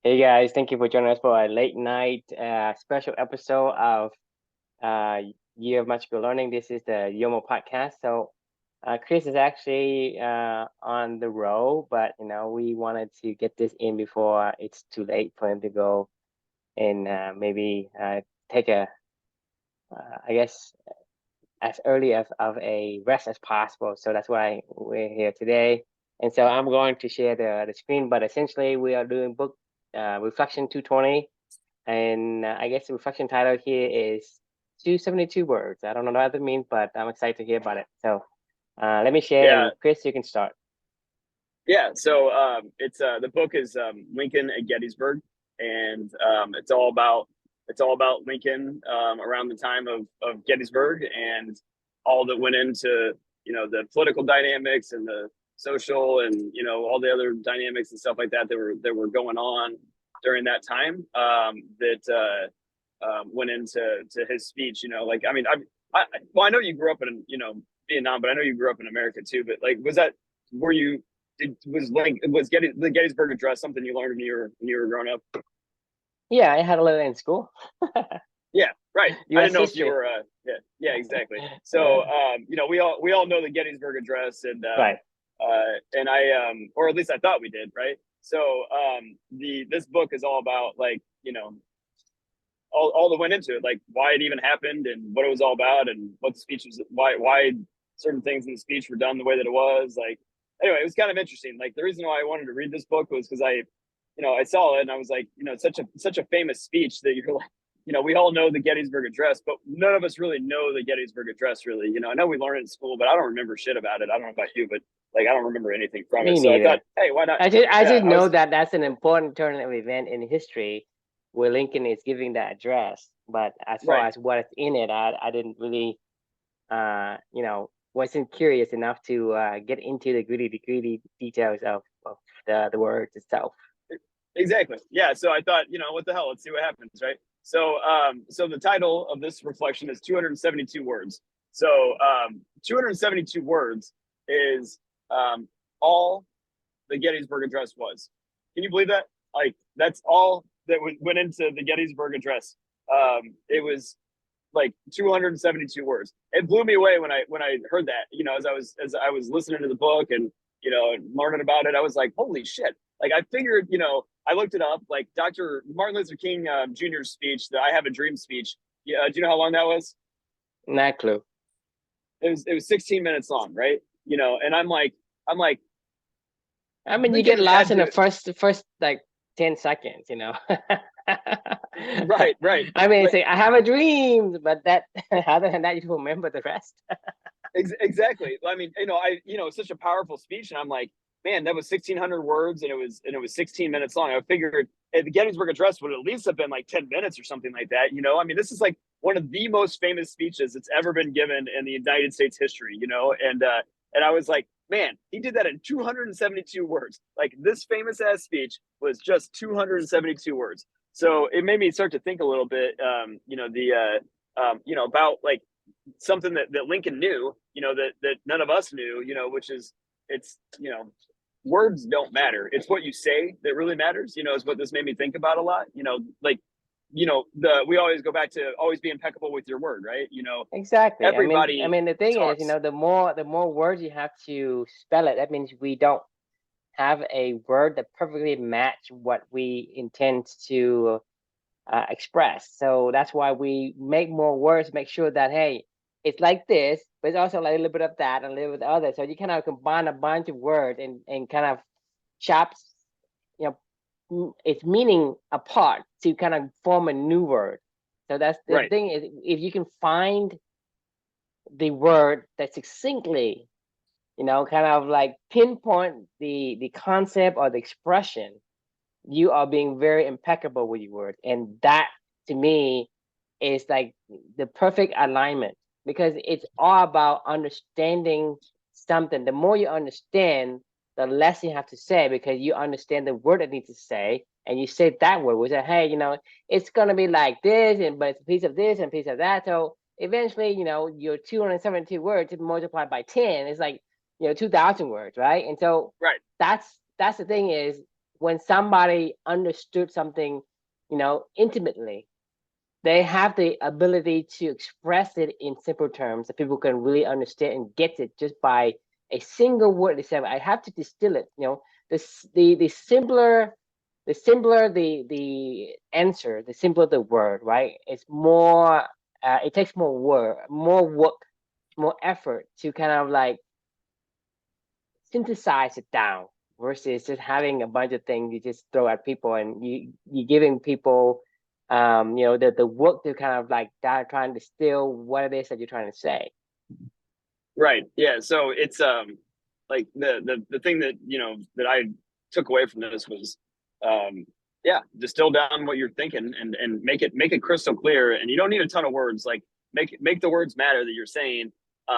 Hey guys, thank you for joining us for a late night special episode of uh, Year of Magical Learning. This is the Yoml podcast. Chris is actually on the road, but we wanted to get this in before it's too late for him to go and maybe take I guess, as early of a rest as possible. So that's why we're here today. And so I'm going to share the screen, but essentially we are doing book Reflection 220. And I guess the reflection title here is 272 words. I don't know what that means, but I'm excited to hear about it. So let me share, Yeah, and Chris, you can start. yeah. It's the book is Lincoln at Gettysburg, and it's all about Lincoln around the time of Gettysburg and all that went into the political dynamics and the social and all the other dynamics and stuff like that that were going on during that time that went into his speech. Like I mean, I know you grew up in Vietnam, but I know you grew up in America too. But like, were you the Gettysburg Address something you learned when you were growing up? Yeah, I had a little in school. Yeah, right. I U.S. didn't know if you history. were. Yeah, exactly. So, we all know the Gettysburg Address, Right. and or at least I thought we did, right? So, the this book is all about like all that went into it, like why it even happened and what it was all about and what the speech was, why certain things in the speech were done the way that it was. Like, anyway, it was kind of interesting. Like the reason why I wanted to read this book was because I saw it and I was like, it's such a famous speech that you're like, we all know the Gettysburg Address, but none of us really know the Gettysburg Address. Really, I know we learned it in school, but I don't remember shit about it. I don't know about you, but like I don't remember anything from it. Me So I thought, neither. hey, why not? I just Yeah, I know was that that's an important turn of event in history where Lincoln is giving that address. But as far right. as what's in it, I didn't really wasn't curious enough to get into the gritty details of the words itself. Exactly. Yeah. So I thought, what the hell? Let's see what happens, right? So the title of this reflection is 272 words. So 272 words is all the Gettysburg Address was. Can you believe that? Like that's all that went into the Gettysburg Address. It was like 272 words. It blew me away when I heard that. As I was listening to the book and learning about it, I was like, holy shit! Like I figured, I looked it up. Like Dr. Martin Luther King Jr.'s speech, the "I Have a Dream" speech. Yeah, do you know how long that was? Not clue. It was 16 minutes long, right? And I'm like I mean, you get Lincoln lost had in the to. first like 10 seconds. Right, right. I mean, But say I have a dream, but that other than that, you remember the rest. Exactly. I mean, it's such a powerful speech, and I'm like, man, that was 1,600 words, and it was 16 minutes long. I figured the Gettysburg Address would at least have been like 10 minutes or something like that. I mean, this is like one of the most famous speeches that's ever been given in the United States history. And I was like, man, he did that in 272 words. Like this famous ass speech was just 272 words. So it made me start to think a little bit, about like something that Lincoln knew, that none of us knew, which is it's, words don't matter. It's what you say that really matters, is what this made me think about a lot. Like, we always go back to always be impeccable with your word, right? Exactly. I Everybody mean, the thing is, talks. the more words you have to spell it, that means we don't have a word that perfectly match what we intend to express. So that's why we make more words, make sure that hey, it's like this, but it's also like a little bit of that and a little bit of the other. So you kind of combine a bunch of words and kind of chops, its meaning apart to kind of form a new word. So that's the Right. thing is if you can find the word that succinctly, kind of like pinpoint the concept or the expression, you are being very impeccable with your word. And that to me is like the perfect alignment because it's all about understanding something. The more you understand, the less you have to say because you understand the word that needs to say and you say that word. We say, hey, it's gonna be like this, and but it's a piece of this and a piece of that. So eventually, your 272 words multiplied by 10 is like 2,000 words, right? And so Right. that's the thing is when somebody understood something, intimately, they have the ability to express it in simple terms that people can really understand and get it just by a single word they say. I have to distill it. The simpler the answer, the simpler the word, right? It's more. It takes more work, more effort to kind of like synthesize it down versus just having a bunch of things you just throw at people, and you giving people the work to kind of like that, trying to distill what it is that you're trying to say. Right. Yeah. So it's like the thing that that I took away from this was yeah, distill down what you're thinking and make it crystal clear. And you don't need a ton of words. Like make the words matter that you're saying.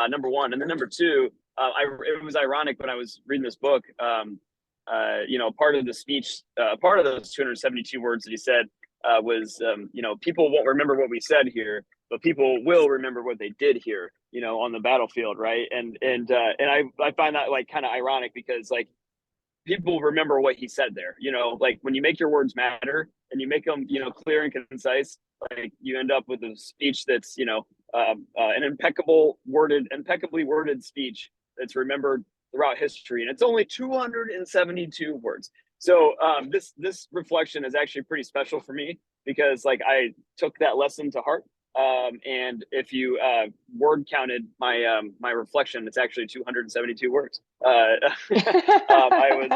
Number one, and then number two, it was ironic when I was reading this book. Part of the speech, part of those 272 words that he said was, people won't remember what we said here, but people will remember what they did here, on the battlefield, right? And I find that like kind of ironic because like people remember what he said there, like when you make your words matter and you make them, clear and concise, like you end up with a speech that's, an impeccably worded speech that's remembered throughout history, and it's only 272 words. So this reflection is actually pretty special for me because like I took that lesson to heart. And if you word counted my reflection, it's actually 272 words. I was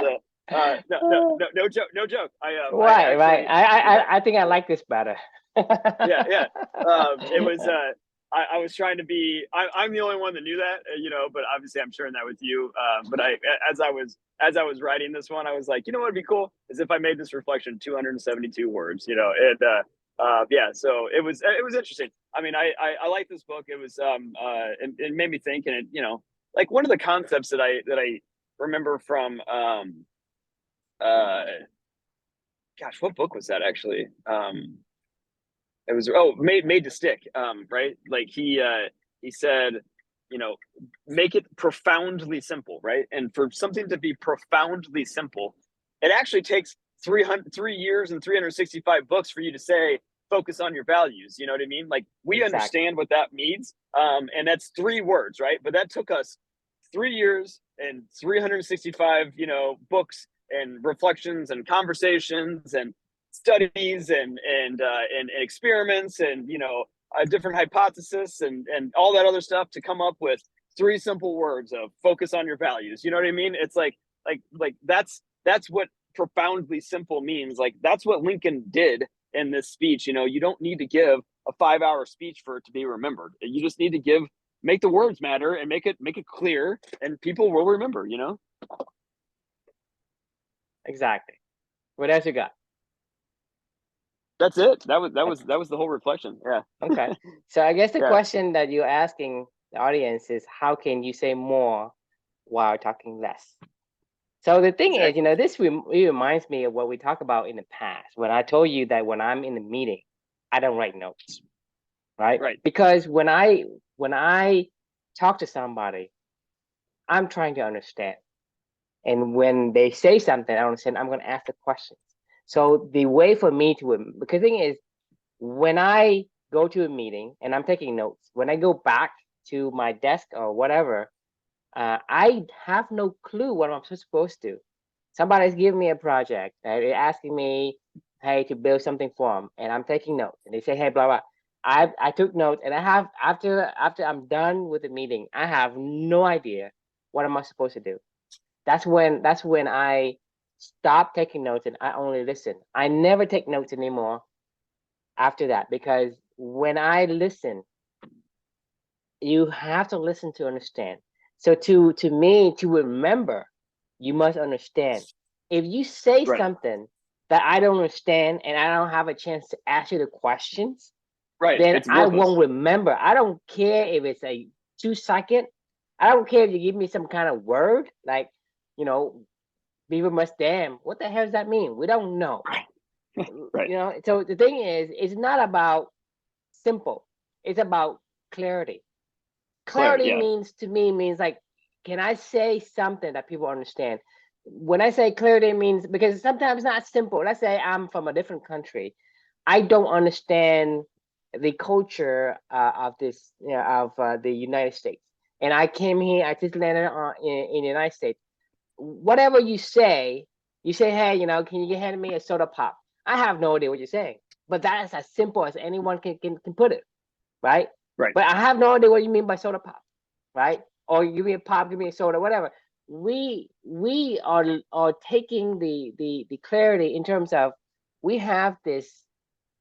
no joke, no joke. I Right. actually I think I like this better. yeah. It was I was trying to be. I'm the only one that knew that, but obviously I'm sharing that with you. But as I was writing this one, I was like, what would be cool is if I made this reflection 272 words, and yeah. So it was interesting. I mean, I like this book. It was it made me think, and it like one of the concepts that I remember from gosh, what book was that actually? It was made to stick, right? Like he said, make it profoundly simple, right? And for something to be profoundly simple, it actually takes 3 years and 365 books for you to say focus on your values. You know what I mean? Like we Exactly. understand what that means, and that's 3 words, right? But that took us 3 years and 365, books and reflections and conversations and studies and experiments and different hypothesis and all that other stuff to come up with 3 simple words of focus on your values. You know what I mean? It's like that's what profoundly simple means. Like that's what Lincoln did in this speech. You don't need to give a 5-hour speech for it to be remembered. You just need to make the words matter and make it clear, and people will remember. Exactly. What else you got? That's it. That was the whole reflection. Yeah. Okay. So I guess the Yeah. question that you're asking the audience is, how can you say more while talking less? So the thing is, Exactly. this reminds me of what we talked about in the past when I told you that when I'm in a meeting, I don't write notes, right? Right. Because when I talk to somebody, I'm trying to understand. And when they say something I don't understand, I'm going to ask the questions. So the way for me to, because the thing is, when I go to a meeting and I'm taking notes, when I go back to my desk or whatever, I have no clue what I'm supposed to. Somebody's giving me a project. They're asking me, hey, to build something for them, and I'm taking notes. And they say, hey, blah blah. I took notes, and I have after I'm done with the meeting, I have no idea what am I supposed to do. That's when I stop taking notes and I only listen. I never take notes anymore after that, because when I listen, you have to listen to understand. So to me, to remember, you must understand. If you say Right. something that I don't understand and I don't have a chance to ask you the questions, Right. then It's I worthless. won't remember. I don't care if it's a 2 second. I don't care if you give me some kind of word like, you know, beaver must dam. What the hell does that mean? We don't know. Right. So the thing is, it's not about simple. It's about clarity. Clarity. Clarity Yeah. means, to me, means like, can I say something that people understand? when I say clarity, it means because sometimes it's not simple. Let's say I'm from a different country. I don't understand the culture of this, of the United States, and I came here. I just landed in the United States. Whatever you say, hey, can you hand me a soda pop? I have no idea what you're saying, but that is as simple as anyone can put it, right? Right. But I have no idea what you mean by soda pop, right? Or give me a pop, give me a soda, whatever. We are taking the clarity in terms of we have this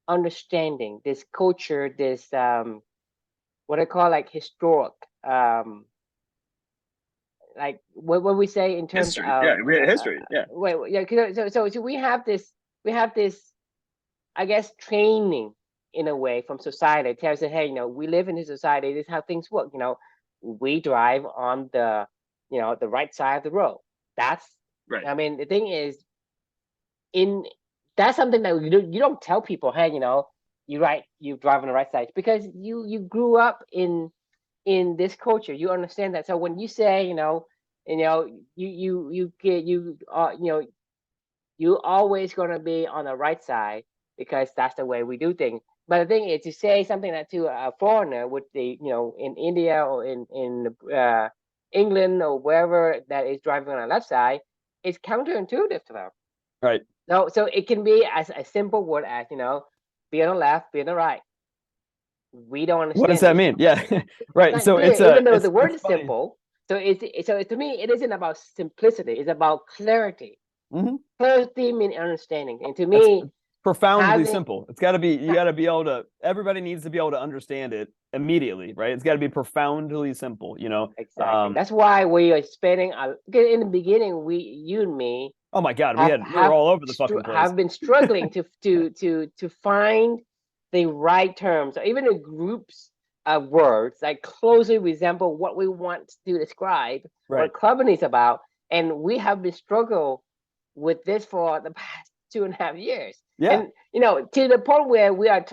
understanding, this culture, this what I call like historic, um, like what we say in terms History. of Yeah, we had history. Yeah. yeah, so we have this, I guess, training in a way from society. It tells us, hey, we live in this society. This is how things work. We drive on the right side of the road. That's, Right. I mean, the thing is, in that's something that you don't tell people, hey, you drive on the right side because you grew up in this culture. You understand that. So when you say, you get you always going to be on the right side because that's the way we do things. But the thing is, to say something that to a foreigner with in India or in England or wherever that is driving on the left side, it's counterintuitive to them. Right. So it can be as a simple word as be on the left, be on the right. We don't What does understand. that mean? Yeah. It's Right. not So clear, even though the word it's is funny. simple. So to me, it isn't about simplicity. It's about clarity. Mhm. Clarity means understanding, and to That's me, profoundly having simple. It's got to be, you got to be able to, everybody needs to be able to understand it immediately, right? It's got to be profoundly simple, you know? exactly. That's why we are spending. Because in the beginning, you and me Oh my God, have we were all over the fucking place. have been struggling to find the right terms, or even the groups of words that closely resemble what we want to describe Right. what clubbing is about. And we have been struggle with this for the past 2.5 years. Yeah. And to the point where we are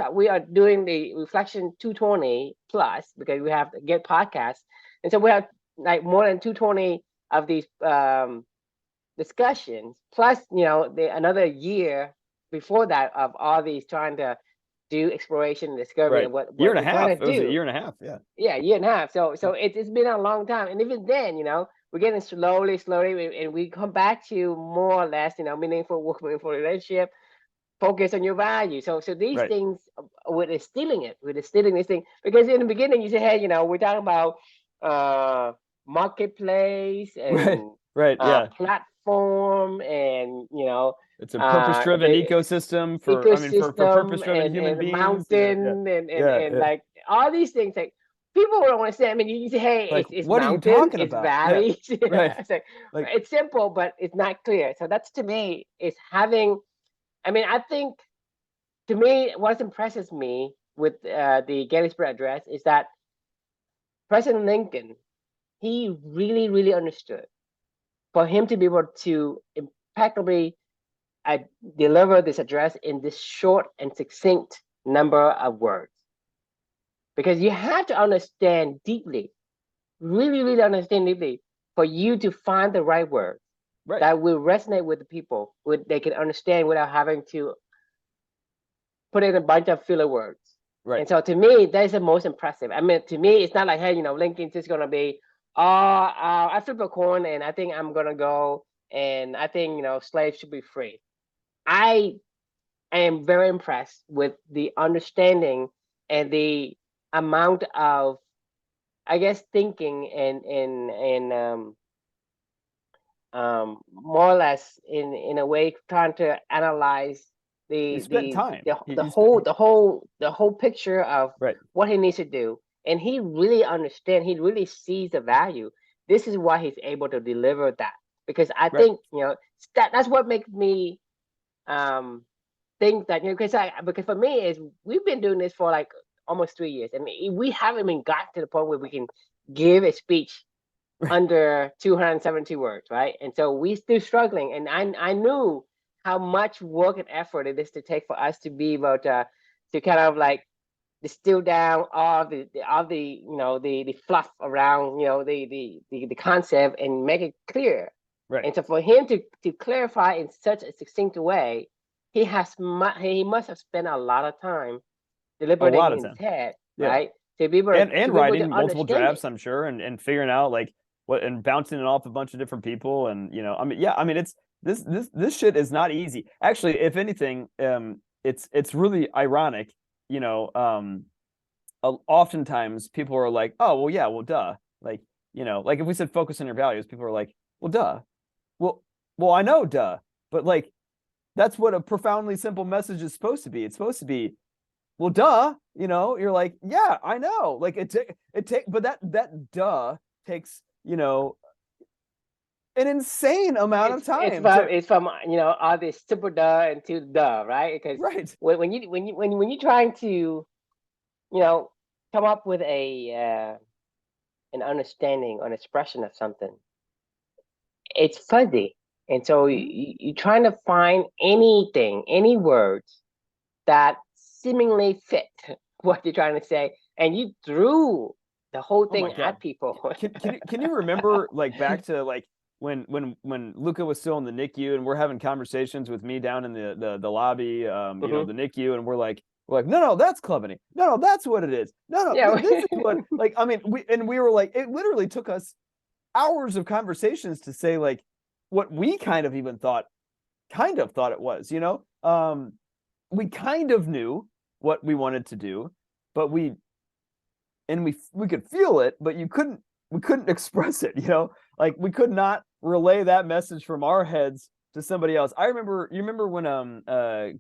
doing the reflection 220 plus because we have to get podcasts, and so we have like more than 220 of these discussions, plus another year before that of all these trying to do exploration and discovery Right. and what Year what and a we're trying half. to It was a do. year and a half. Yeah. Yeah, year and a half. So it's been a long time, and even then, we're getting slowly, and we come back to more or less, meaningful work, meaningful relationship, focus on your value. So these Right. things, we're distilling this thing because in the beginning you say, hey, we're talking about uh marketplace Right. and Right. Yeah. platform and It's a purpose-driven the ecosystem for, I mean, for ecosystem purpose-driven human and beings. Yeah. Yeah. mountain Yeah. and Yeah. like all these things like people don't understand. I mean, you say, hey, Like, it's what are you mountains, talking it's about? Yeah. valleys. Right. Yeah, it's like Like, it's simple, but it's not clear. So that's to me is having. I mean, I think to me, what impresses me with the Gettysburg Address is that President Lincoln, he really, really understood for him to be able to impeccably uh, deliver this address in this short and succinct number of words. Because you have to understand deeply, really, really understand deeply for you to find the right words right. that will resonate with the people, they can understand without having to put in a bunch of filler words. Right. And so to me, that is the most impressive. I mean, to me, it's not like, hey, Lincoln's just gonna be, I flip a coin and I think I'm gonna go and I think slaves should be free. I am very impressed with the understanding and the amount of, I guess, thinking and more or less in a way trying to analyze He the spent the time. the, He, the he spent, whole the whole the whole picture of right. what he needs to do, and he really understands, he really sees the value. This is why he's able to deliver that, because I Right. think that's what makes me um think that because for me is we've been doing this for like almost 3 years, and we haven't even gotten to the point where we can give a speech under 270 words, right? And so we still struggling. And I knew how much work and effort it is to take for us to be able to kind of like distill down all the the fluff around the concept and make it clear. Right. And so for him to clarify in such a succinct way, he must have spent a lot of time A lot deliberating of in his time. head, Yeah. right? To be able And to be able writing to multiple understand it. drafts, I'm sure, and figuring out like what and bouncing it off a bunch of different people. And I mean, yeah, I mean it's this shit is not easy. Actually, if anything, it's really ironic, oftentimes people are like, oh well, yeah, well duh. Like, like if we said focus on your values, people are like, well duh. Well I know duh. But like that's what a profoundly simple message is supposed to be. It's supposed to be, well, duh, you're like, yeah, I know. Like but that duh takes, an insane amount of time to It's from all this super duh and to duh, right? Because right. when you're trying to come up with an understanding or an expression of something, it's fuzzy, and so Mhm. you're trying to find anything, any words that seemingly fit what you're trying to say, and you threw the whole Oh my thing God. at people. Can you remember like back to like when Luca was still in the NICU and we're having conversations with me down in the lobby, Hmm. the NICU, and we're like, no, that's clubbing. No, that's what it is. No, Yeah. this is what, like, I mean, we were like, it literally took us hours of conversations to say like what we kind of thought it was, we kind of knew what we wanted to do, but we could feel it, but we couldn't express it, like we could not relay that message from our heads to somebody else. You remember when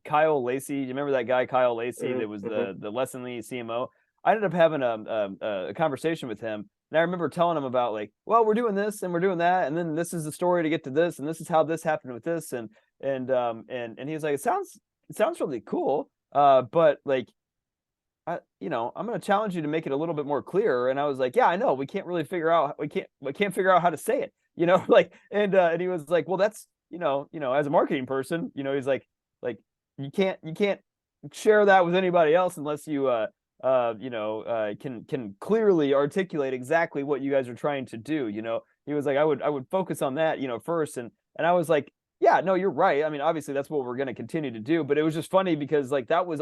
Kyle Lacey, you remember that guy Kyle Lacey Hmm. that was Hmm. the Lesson Lee CMO? I ended up having a conversation with him, and I remember telling him about like, well, we're doing this and we're doing that, and then this is the story to get to this, and this is how this happened with this, and he was like, it sounds really cool, but like I'm going to challenge you to make it a little bit more clear. And I was like, yeah, I know. We can't figure out how to say it, like, and he was like, well, that's, as a marketing person, he's like, you can't share that with anybody else unless you, can clearly articulate exactly what you guys are trying to do. He was like, I would focus on that, first. And I was like, yeah, no, you're right. I mean, obviously that's what we're going to continue to do, but it was just funny because like that was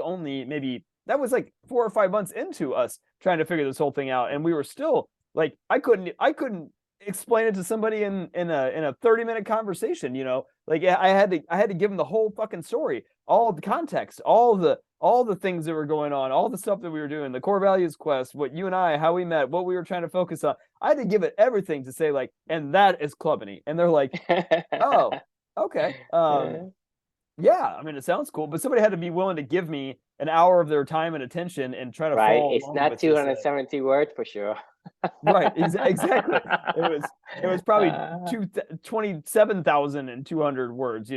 like 4 or 5 months into us trying to figure this whole thing out, and we were still like, I couldn't explain it to somebody in a 30-minute conversation. Like I had to give them the whole fucking story, all the context, all the things that were going on, all the stuff that we were doing, the core values quest, what you and I, how we met, what we were trying to focus on. I had to give it everything to say like, and that is Clubany, and they're like, oh, okay. Yeah, I mean, it sounds cool, but somebody had to be willing to give me an hour of their time and attention and try to Right. follow It's along not with this. 270 words for sure. Right, exactly. It was probably 27,200 words, to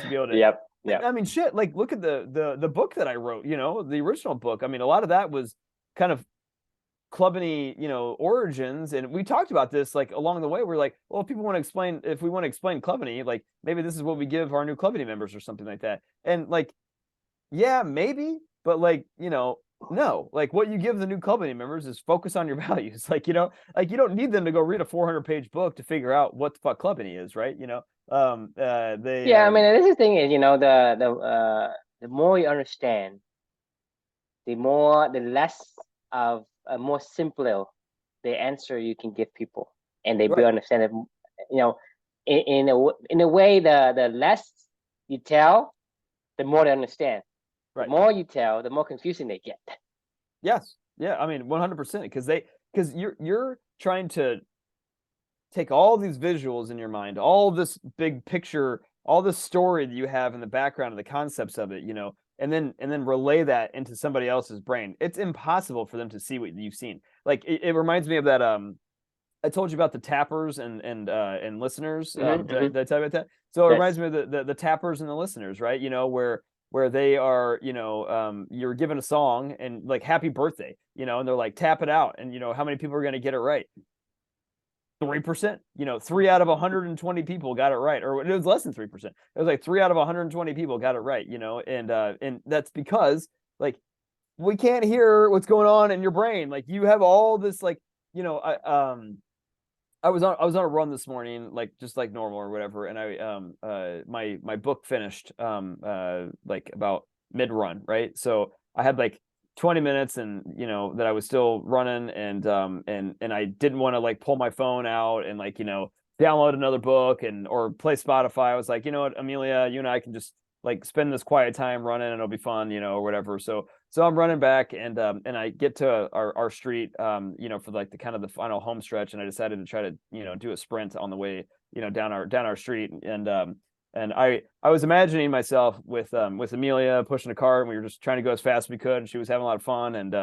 be able to. Yep. Yep. I mean, shit. Like, look at the book that I wrote. The original book. I mean, a lot of that was kind of Clubany, origins, and we talked about this like along the way. We're like, well, if we want to explain Clubany, like maybe this is what we give our new Clubany members or something like that. And like, yeah, maybe, but like, no, like what you give the new Clubany members is focus on your values. Like, like you don't need them to go read a 400-page book to figure out what the fuck Clubany is, right? They Yeah, I mean, this is the thing is, the more you understand, the less of a more simpler the answer you can give people, and they will right, understand it. You know, in a way, the less you tell, the more they understand. The right. more you tell, the more confusing they get. Yes. Yeah, I mean 100%, because you're trying to take all these visuals in your mind, all this big picture, all this story that you have in the background of the concepts of it, and then relay that into somebody else's brain. It's impossible for them to see what you've seen. Like it reminds me of that I told you about the tappers and listeners. Mm-hmm, mm-hmm. Did I tell you about that? So it Yes. reminds me of the tappers and the listeners, right? Where they are, you're given a song and like happy birthday, and they're like tap it out, and how many people are going to get it right? 3%, 3 out of 120 people got it right, or it was less than 3%. It was like 3 out of 120 people got it right, and that's because like we can't hear what's going on in your brain. Like you have all this like, I was on a run this morning, like just like normal or whatever, and my book finished like about mid run, right? So I had like 20 minutes, and that I was still running, and I didn't want to like pull my phone out and like download another book and or play Spotify. I was like, you know what, Amelia, you and I can just like spend this quiet time running and it'll be fun, or whatever. So I'm running back, and I get to our street, for like the kind of the final home stretch, and I decided to try to do a sprint on the way down our street, and I was imagining myself with Amelia pushing a cart, and we were just trying to go as fast as we could, and she was having a lot of fun, and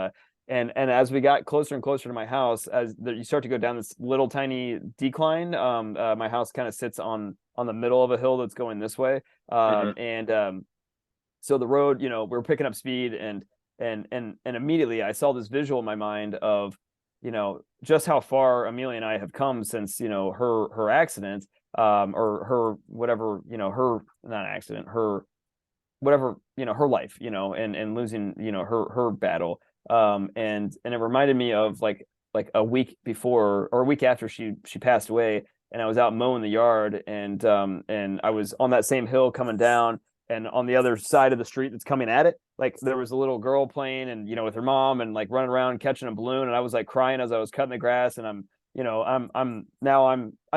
as we got closer and closer to my house, you start to go down this little tiny decline. My house kind of sits on the middle of a hill that's going this way, and so the road, we're picking up speed, and immediately I saw this visual in my mind of just how far Amelia and I have come since her accident, or her whatever, her not accident, her whatever, her life, and losing her battle, and it reminded me of like a week before or a week after she passed away, and I was out mowing the yard, and I was on that same hill coming down, and on the other side of the street that's coming at it, like there was a little girl playing, and with her mom, and like running around catching a balloon, and I was like crying as I was cutting the grass, and I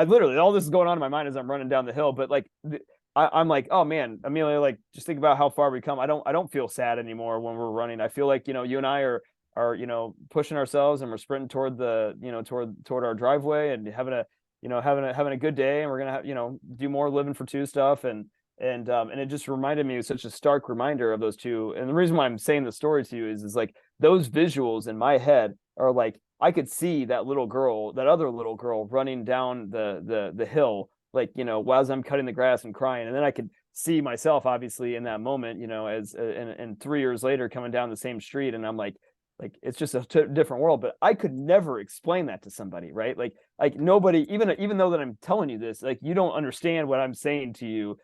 literally, all this is going on in my mind as I'm running down the hill, but like I'm like, oh man, Amelia, like just think about how far we come. I don't feel sad anymore when we're running. I feel like you and I are pushing ourselves, and we're sprinting toward the toward our driveway, and having a good day, and we're gonna do more living for two stuff, and it just reminded me of such a stark reminder of those two. And the reason why I'm saying the story to you is like those visuals in my head are like I could see that other little girl running down the hill, like while I'm cutting the grass and crying, and then I could see myself obviously in that moment, as and 3 years later coming down the same street, and I'm like it's just a different world. But I could never explain that to somebody, right? Like nobody, even though that I'm telling you this, like you don't understand what I'm saying to you.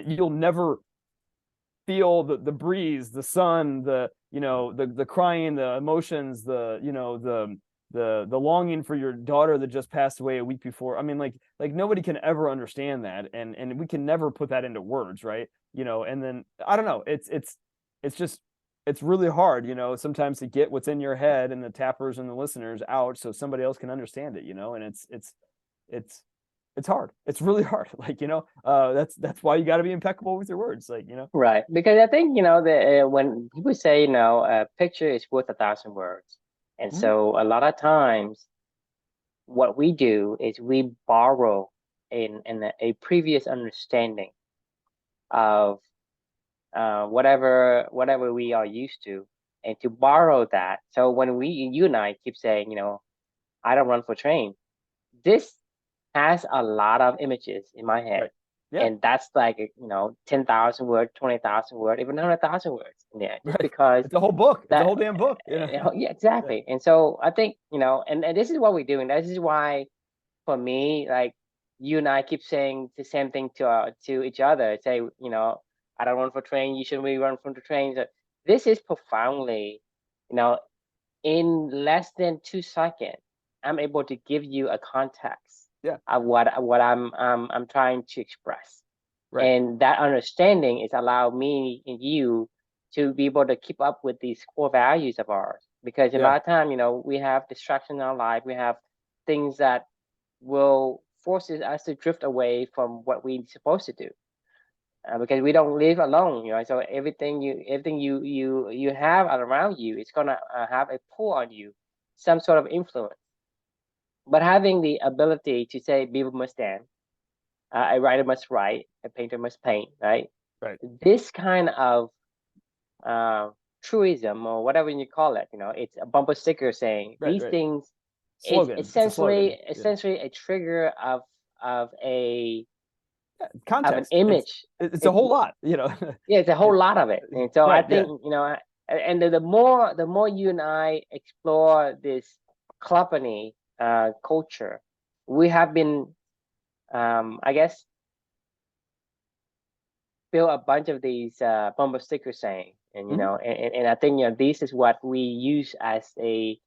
You'll never feel the breeze, the sun, the crying, the emotions, the longing for your daughter that just passed away a week before. I mean, like nobody can ever understand that, and we can never put that into words, right? And then I don't know, it's just it's really hard, sometimes to get what's in your head and the tappers and the listeners out so somebody else can understand it, and it's hard. It's really hard. Like, that's why you got to be impeccable with your words. Like, Right, because I think that when people say a picture is worth 1,000 words, and so a lot of times what we do is we borrow in a previous understanding of whatever we are used to, and to borrow that. So when you and I keep saying, I don't run for train, this has a lot of images in my head. Right. Yeah. And that's like 10,000 words, 20,000 words, even 100,000 words in there, just because it's a whole book. It's a whole damn book. Yeah, exactly. Yeah. And so I think and this is what we're doing. This is why, for me, like you and I keep saying the same thing to each other. Say, I don't run for train. You shouldn't really run from the train. So this is profoundly, in less than 2 seconds, I'm able to give you a context of what I'm trying to express. Right. And that understanding is allow me and you to be able to keep up with these core values of ours. Because a lot of time, we have distraction in our life. We have things that will forces us to drift away from what we're supposed to do. Because we don't live alone, so everything you have around you is gonna have a pull on you, some sort of influence. But having the ability to say people must stand, a writer must write, a painter must paint, right? Right. This kind of truism, or whatever you call it, it's a bumper sticker saying these things. Slogan. It's essentially a trigger of a context, of an image. It's a whole lot, Yeah, it's a whole lot of it. And so I think and the more you and I explore this company culture, we have been I guess build a bunch of these bumper sticker saying, and and I think this is what we use as a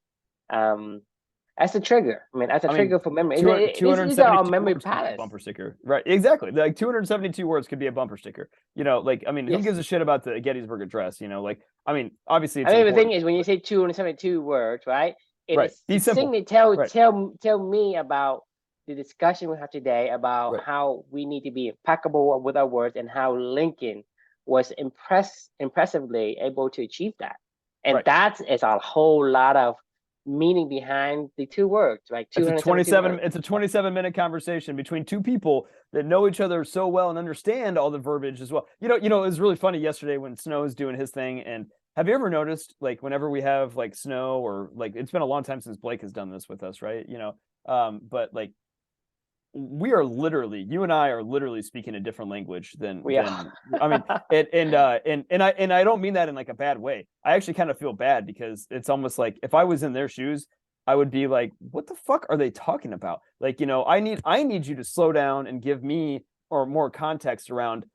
That's a trigger. I mean, that's a trigger for memory. These are our 272 memory words could be a palace. bumper sticker, right? Exactly. Like 272 words could be a bumper sticker. You know, like I mean, who gives a shit about the Gettysburg Address? You know, like I mean, obviously, it's the important. thing is, when you say 272 words, right? Right. Be simple. Tell me about the discussion we have today about how we need to be impeccable with our words and how Lincoln was impressively able to achieve that. And that is a whole lot of meaning behind the two words, right? It's a 27-minute conversation between two people that know each other so well and understand all the verbiage as well. You know, it was really funny yesterday when Snow was doing his thing. And have you ever noticed, like, whenever we have like Snow or like, it's been a long time since Blake has done this with us, right? You know, but like, you and I are literally speaking a different language than I mean, and I don't mean that in like a bad way. I actually kind of feel bad because it's almost like if I was in their shoes, I would be like, what the fuck are they talking about? Like, you know, I need you to slow down and give me or more context around,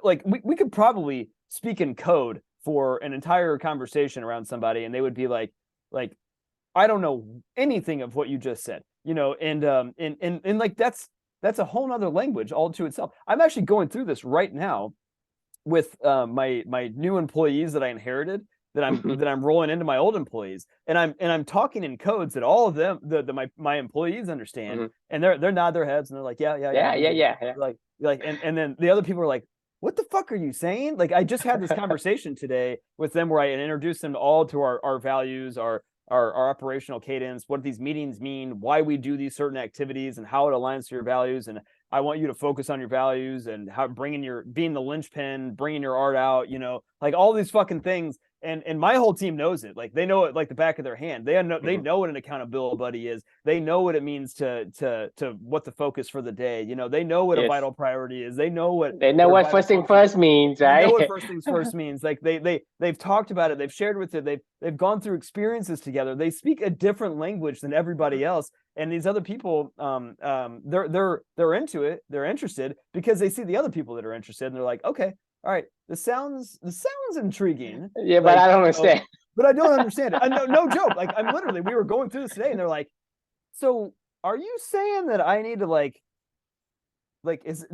like we could probably speak in code for an entire conversation around somebody and they would be like I don't know anything of what you just said, you know, and like that's a whole nother language all to itself. I'm actually going through this right now with my new employees that I inherited that I'm rolling into my old employees, and I'm talking in codes that all of them my employees understand, and they're nod their heads and they're like yeah. Like and then the other people are like, what the fuck are you saying? Like I just had this conversation today with them where I introduced them all to our values, our operational cadence, what these meetings mean, why we do these certain activities and how it aligns to your values. And I want you to focus on your values and how being the linchpin, bringing your art out, you know, like all these fucking things. And my whole team knows it. Like they know it like the back of their hand. They know what an accountability buddy is. They know what it means to what the focus for the day. You know, they know what a vital priority is. They know what first thing first means, right? They know what first things first means. Like they've talked about it. They've shared with it. They've gone through experiences together. They speak a different language than everybody else. And these other people, they're into it. They're interested because they see the other people that are interested, and they're like, okay. All right, this sounds intriguing. Yeah, but I don't understand. But I don't understand it. No joke. Like we were going through this today, and they're like, "So, are you saying that I need to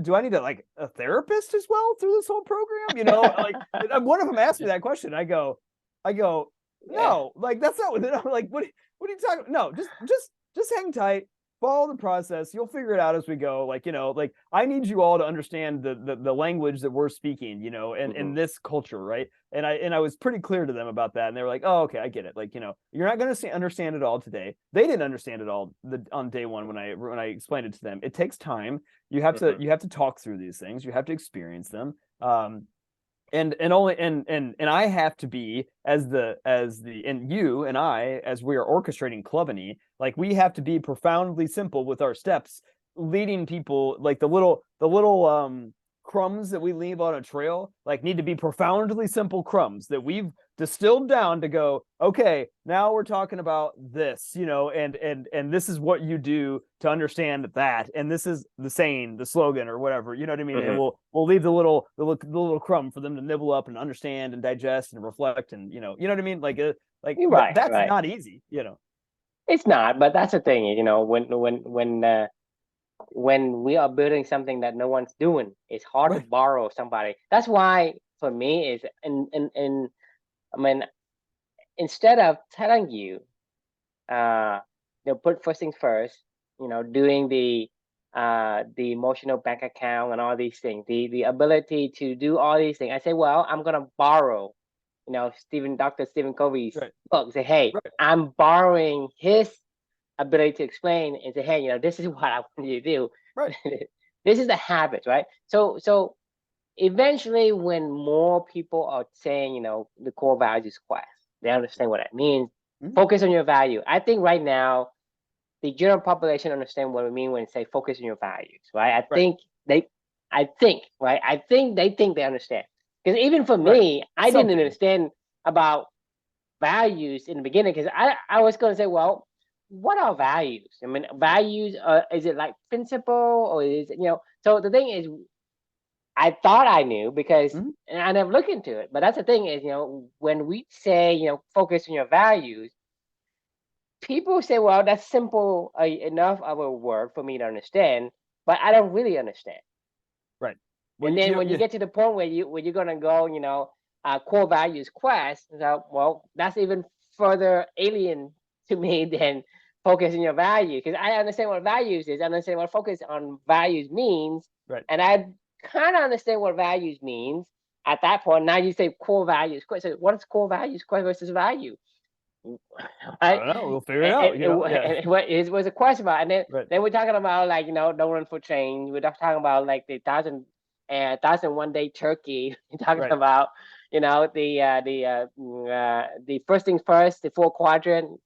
do I need to like a therapist as well through this whole program?" You know, like one of them asked me that question. I go, no, like that's not what. I'm like, what are you talking? No, just hang tight. Follow the process. You'll figure it out as we go. Like, you know, like I need you all to understand the language that we're speaking, you know, and in this culture, right? And I was pretty clear to them about that, and they were like, "Oh, okay, I get it." Like, you know, you're not going to understand it all today. They didn't understand it all on day one when I explained it to them. It takes time. You have to talk through these things. You have to experience them. And I have to be and you and I, as we are orchestrating Clubany, like we have to be profoundly simple with our steps, leading people, like the little crumbs that we leave on a trail, like need to be profoundly simple crumbs that we've distilled down to go, okay, now we're talking about this, you know, and this is what you do to understand that, and this is the saying, the slogan, or whatever, you know what I mean? And we'll leave the little crumb for them to nibble up and understand and digest and reflect, and you know what I mean? Like that's not easy, you know. It's not, but that's the thing, you know, when we are building something that no one's doing, it's hard to borrow somebody. That's why for me is I mean, instead of telling you, put first things first, you know, doing the emotional bank account and all these things, the ability to do all these things. I say, well, I'm gonna borrow, you know, Dr. Stephen Covey's book. Say, hey, I'm borrowing his ability to explain and say, hey, you know, this is what I want you to do. Right. This is the habit, right? So eventually, when more people are saying, you know, the core values quest, they understand what it means. Focus on your value. I think right now, the general population understand what we mean when we say focus on your values, right? I think they think they understand. Because even for me, I didn't understand about values in the beginning, because I was going to say, well, what are values? I mean, values, is it like principle, or is it, you know? So the thing is, I thought I knew because and I never looked into it. But that's the thing is, you know, when we say, you know, focus on your values, people say, well, that's simple enough of a word for me to understand, but I don't really understand. Right. Well, And then when you get to the point where you're gonna go, core values quest, so, well, that's even further alien to me than focus on your value, because I understand what values is, I understand what focus on values means, right. and I kind of understand what values means at that point. Now you say core values quest. So what is core values quest versus value? I Right? don't know. We'll figure it out. And what was a question about? And then Right. then we're talking about, like, don't run for change. We're talking about, like, the 1,001 day turkey. We're talking Right. about the first things first, the four quadrant.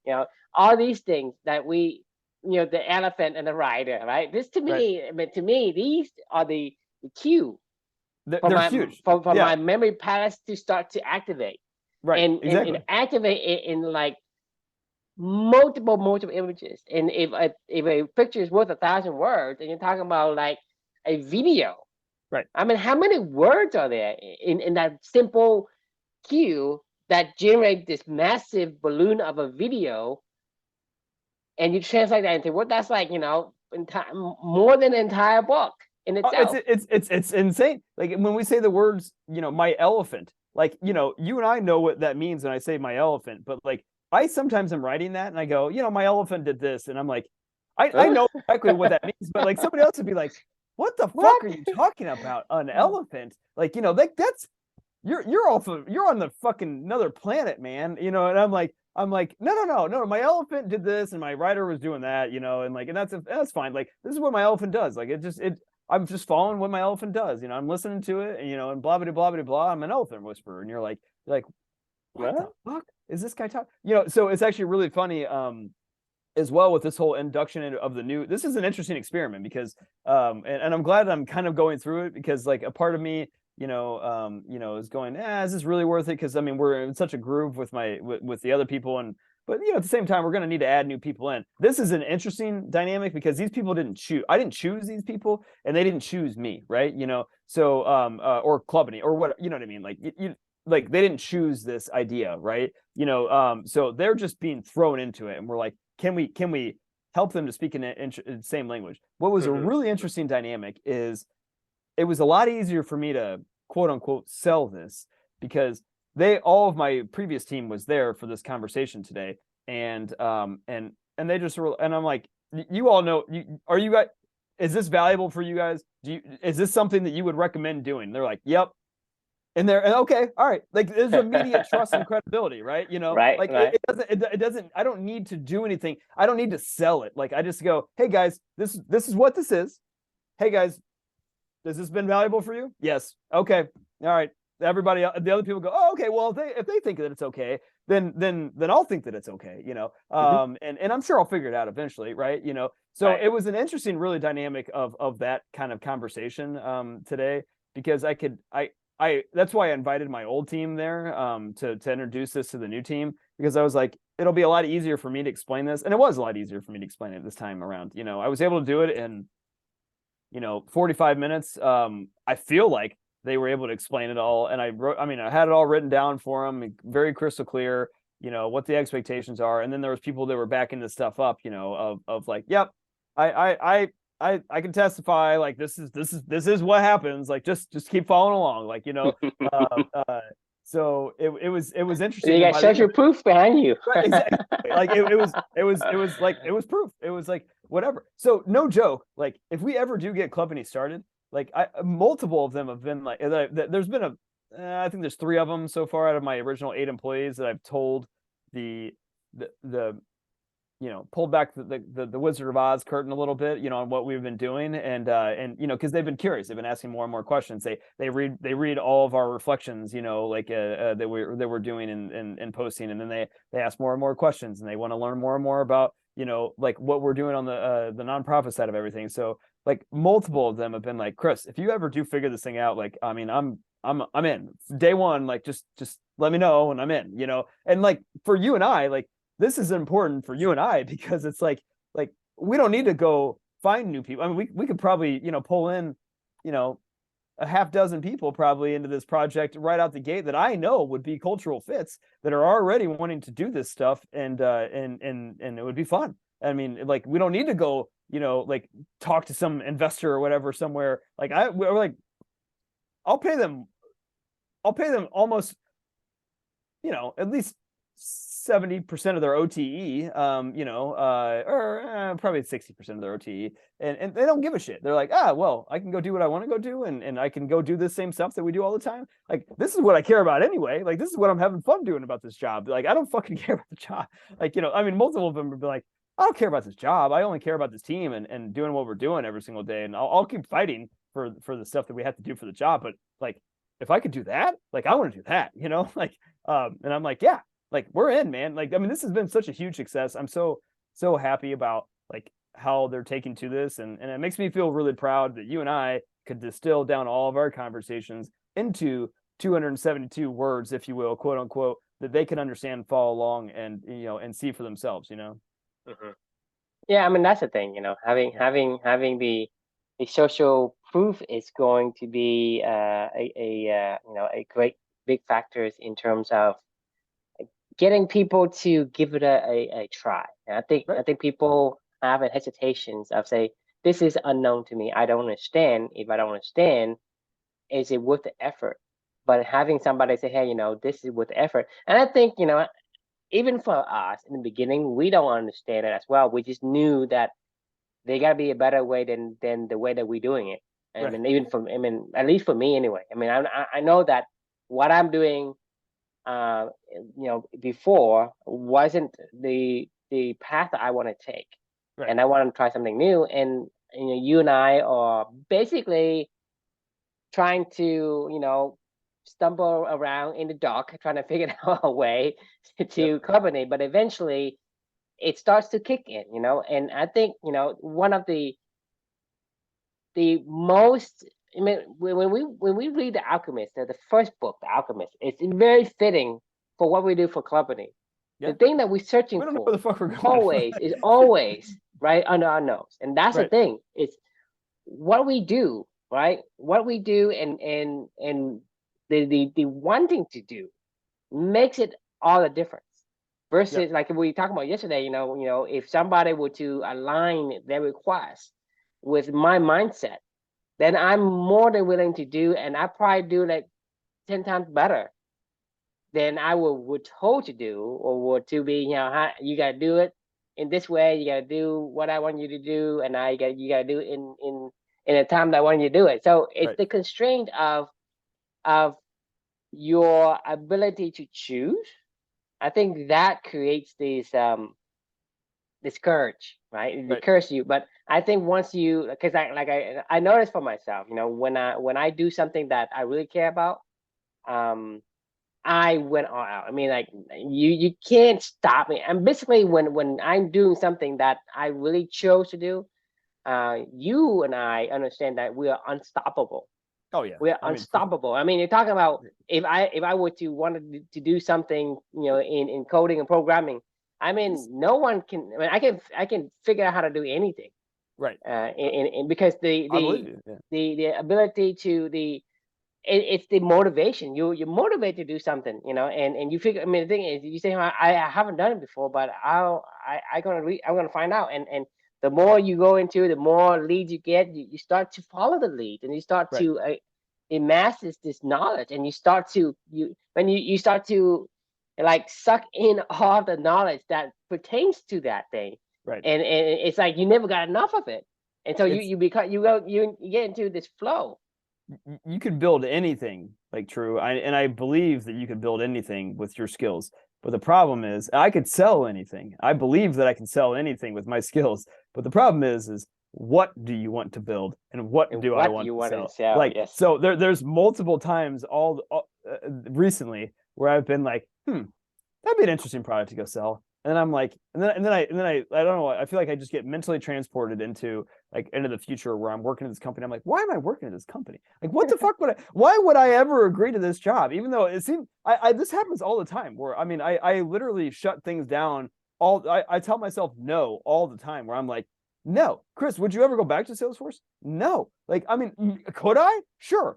All these things that the elephant and the rider. Right. This to Right. me, I mean, these are the cue for They're my huge. for Yeah. my memory palace to start to activate. Right. And Exactly. and activate it in, like, multiple images. And if a picture is worth 1,000 words, and you're talking about, like, a video, Right. I mean, how many words are there in that simple cue that generate this massive balloon of a video? And you translate that into what that's like, more than an entire book in itself. It's insane. Like when we say the words, my elephant, like, you and I know what that means when I say my elephant, but like I sometimes am writing that and I go, my elephant did this, and I'm like, I know exactly what that means, but like somebody else would be like, what the What? fuck are you talking about? An elephant? Like, like that's you're on the fucking another planet, man. And I'm like, no. My elephant did this, and my writer was doing that, and that's fine. Like, this is what my elephant does. Like, I'm just following what my elephant does. I'm listening to it, and blah blah blah blah blah. I'm an elephant whisperer, and you're like, what the fuck is this guy talking? So it's actually really funny. As well with this whole induction of the new. This is an interesting experiment because, and I'm glad I'm kind of going through it, because like a part of me, is going, is this really worth it? Because I mean, we're in such a groove with with the other people, but at the same time, we're going to need to add new people in. This is an interesting dynamic because these people didn't choose. I didn't choose these people, and they didn't choose me, right? So or Clubany or what, you know what I mean? Like like they didn't choose this idea, right? So they're just being thrown into it, and we're like, can we help them to speak in the same language? What was a really interesting dynamic is it was a lot easier for me to quote unquote sell this, because all of my previous team was there for this conversation today, and they just were, and I'm like, you all know, are you guys, is this valuable for you guys? Is this something that you would recommend doing? They're like, yep. And they're okay, all right. Like, there's immediate trust and credibility, right? Right, like right. It doesn't. I don't need to do anything. I don't need to sell it. Like, I just go, hey guys, this is what this is. Hey guys, has this been valuable for you? Yes. Okay. All right. Everybody, the other people go, oh, okay. Well, if they think that it's okay, then I'll think that it's okay. And I'm sure I'll figure it out eventually, right? So Right. It was an interesting, really dynamic of that kind of conversation today, because that's why I invited my old team there to introduce this to the new team, because I was like, it'll be a lot easier for me to explain this. And it was a lot easier for me to explain it this time around. I was able to do it in 45 minutes. I feel like they were able to explain it all. And I had it all written down for them, very crystal clear, what the expectations are. And then there was people that were backing this stuff up, of like, yep, I can testify, like, this is what happens. Like, just keep following along. Like, so it was interesting. You got social proof behind you. Right, exactly. Like it was proof. It was like, whatever. So no joke. Like, if we ever do get Clubany started, like multiple of them have been like, there's been I think there's 3 of them so far out of my original 8 employees that I've told the pulled back the Wizard of Oz curtain a little bit, on what we've been doing, and because they've been curious, they've been asking more and more questions. They read all of our reflections, like that we're doing and posting, and then they ask more and more questions, and they want to learn more and more about like what we're doing on the nonprofit side of everything. So like multiple of them have been like, Chris, if you ever do figure this thing out, like, I mean, I'm in day one, like just let me know and I'm in, and like for you and I, like, this is important for you and I, because it's like we don't need to go find new people. I mean, we could probably, pull in, a half dozen people probably into this project right out the gate that I know would be cultural fits that are already wanting to do this stuff, and it would be fun. I mean, like, we don't need to go, like, talk to some investor or whatever somewhere. Like, we're like, I'll pay them almost, at least 70% of their OTE, or probably 60% of their OTE, and they don't give a shit. They're like, well, I can go do what I want to go do, and I can go do the same stuff that we do all the time. Like, this is what I care about anyway. Like, this is what I'm having fun doing about this job. Like, I don't fucking care about the job. Like, I mean, multiple of them would be like, I don't care about this job. I only care about this team and doing what we're doing every single day. And I'll keep fighting for the stuff that we have to do for the job. But like, if I could do that, like, I want to do that, like, and I'm like, yeah, like, we're in, man. Like, I mean, this has been such a huge success. I'm so happy about like how they're taking to this. And it makes me feel really proud that you and I could distill down all of our conversations into 272 words, if you will, quote unquote, that they can understand, follow along, and, and see for themselves, Mm-hmm. Yeah, I mean, that's the thing, having the social proof is going to be a great big factors in terms of getting people to give it a try. And I think people have a hesitations of say, this is unknown to me. I don't understand. If I don't understand, is it worth the effort? But having somebody say, hey, this is worth the effort. And I think, even for us in the beginning, we don't understand it as well. We just knew that there got to be a better way than the way that we're doing it. I mean, at least for me anyway. I mean, I know that what I'm doing, before wasn't the path that I want to take, and I want to try something new. And you and I are basically trying to stumble around in the dark, trying to figure out a way to collaborate. But eventually, it starts to kick in, and I think one of the most, I mean, when we read The Alchemist, the first book, The Alchemist, it's very fitting for what we do for company. The thing that we're searching we don't for know where the fuck we're going. always is always right under our nose, and that's the thing. It's what we do, right? What we do, and the wanting to do makes it all the difference. Versus like we talked about yesterday, if somebody were to align their request with my mindset, then I'm more than willing to do, and I probably do like 10 times better than I were told to do, or were to be, you gotta do it in this way, you gotta do what I want you to do, and you gotta do it in a time that I want you to do it. So it's the constraint of your ability to choose. I think that creates this courage, right? It occurs to you. But I think once you, because I noticed for myself, when I do something that I really care about, I went all out. I mean, like, you can't stop me. And basically, when I'm doing something that I really chose to do, you and I understand that we are unstoppable. Oh yeah, we're unstoppable. I mean, you're talking about if I were to want to do something, in coding and programming. I mean, no one can. I mean, I can figure out how to do anything. Right. Because the ability to it's the motivation. You're motivated to do something, and you figure. I mean, the thing is, you say, I haven't done it before, but I'm gonna find out. And the more you go into, the more leads you get. You start to follow the lead, and you start to amass this knowledge, and you start to you start to like suck in all the knowledge that pertains to that thing. Right. And it's like you never got enough of it, and so you get into this flow. You can build anything, like, True. I believe that you can build anything with your skills. But the problem is, I could sell anything. I believe that I can sell anything with my skills. But the problem is what do you want to build, and what do I want to sell? Like, so there's multiple times recently where I've been like, that'd be an interesting product to go sell. And I'm like, and then I don't know. I feel like I just get mentally transported into the future where I'm working at this company. I'm like, why am I working at this company? Like, what the fuck why would I ever agree to this job? Even though it seems, this happens all the time where, I mean, I literally shut things down. I tell myself no all the time, where I'm like, no, Chris, would you ever go back to Salesforce? No. Like, I mean, could I? Sure.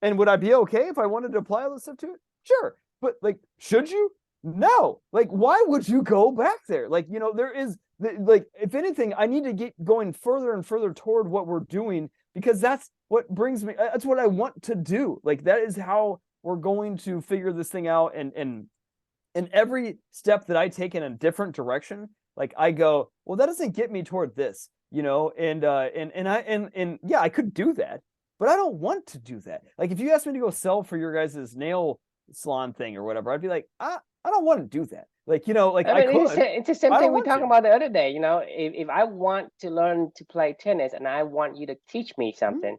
And would I be okay if I wanted to apply all this stuff to it? Sure. But like, should you? No. Like, why would you go back there? Like, there is like, if anything, I need to get going further and further toward what we're doing, because that's what brings me, that's what I want to do. Like, that is how we're going to figure this thing out. And every step that I take in a different direction, like I go, well, that doesn't get me toward this, and yeah, I could do that, but I don't want to do that. Like, if you asked me to go sell for your guys' nail salon thing or whatever, I'd be like, I don't want to do that. Like, like I mean, could. it's the same I thing don't we want talked to. about the other day. If I want to learn to play tennis and I want you to teach me something,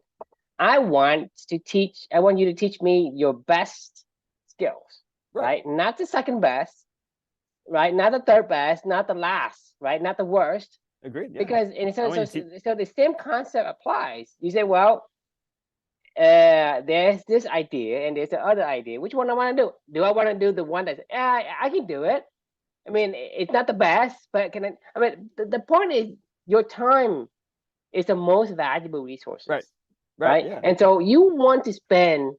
I want you to teach me your best skills, right? Not the second best, right? Not the third best, not the last, right? Not the worst. Agreed. Yeah. Because so the same concept applies. You say, well, there's this idea and there's the other idea. Which one I want to do? Do I want to do the one that's I can do it? I mean, it's not the best, but I mean, the point is your time is the most valuable resources. Right. Yeah. And so you want to spend